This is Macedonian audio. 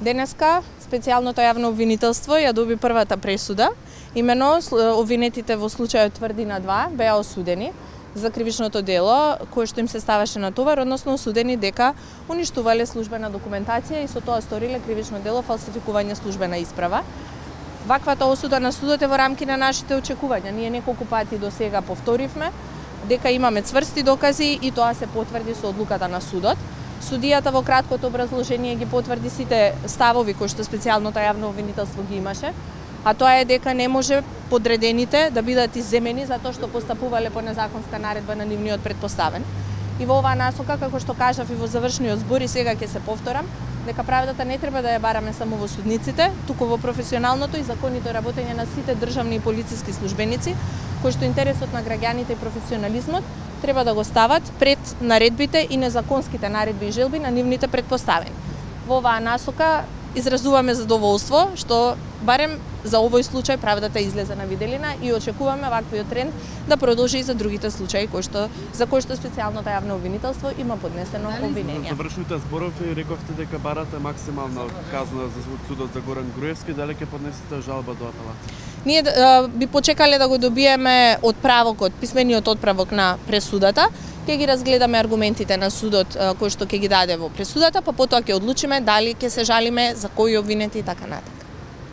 Денеска специјалното јавно обвинителство ја доби првата пресуда. Имено обвинетите во случајот Тврдина 2 беа осудени за кривичното дело кое што им се ставаше на товар, односно осудени дека уништувале службена документација и со тоа сториле кривично дело фалсификување службена исправа. Ваквата осуда на судот е во рамки на нашите очекувања. Ние неколку пати до сега повторивме дека имаме цврсти докази и тоа се потврди со одлуката на судот. Судијата во краткото образложение ги потврди сите ставови кои што специјалното јавно обвинителство ги имаше, а тоа е дека не може подредените да бидат изземени затоа што постапувале по незаконска наредба на нивниот претпоставен. И во оваа насока, како што кажав и во завршниот збор и сега ќе се повторам, дека правдата не треба да ја бараме само во судниците, туку во професионалното и законито работење на сите државни и полициски службеници, кои што интересот на граѓаните и професионализмот треба да го стават пред наредбите и незаконските наредби и желби на нивните претпоставени. Во оваа насока изразуваме задоволство што барем за овој случај правдата излезе на виделина и очекуваме ваквиот тренд да продолжи и за другите случаи за кои што специјалното јавно обвинителство има поднесено обвинение. Завршните зборови рековте дека барате максимална казна за судот за Горан Груевски, дали ќе поднесете жалба до апелација? Ние би почекале да го добиеме отправокот, писмениот отправок на пресудата, ќе ги разгледаме аргументите на судот кои што ќе ги даде во пресудата, па потоа ќе одлучиме дали ќе се жалиме, за кои обвинети и така натаму.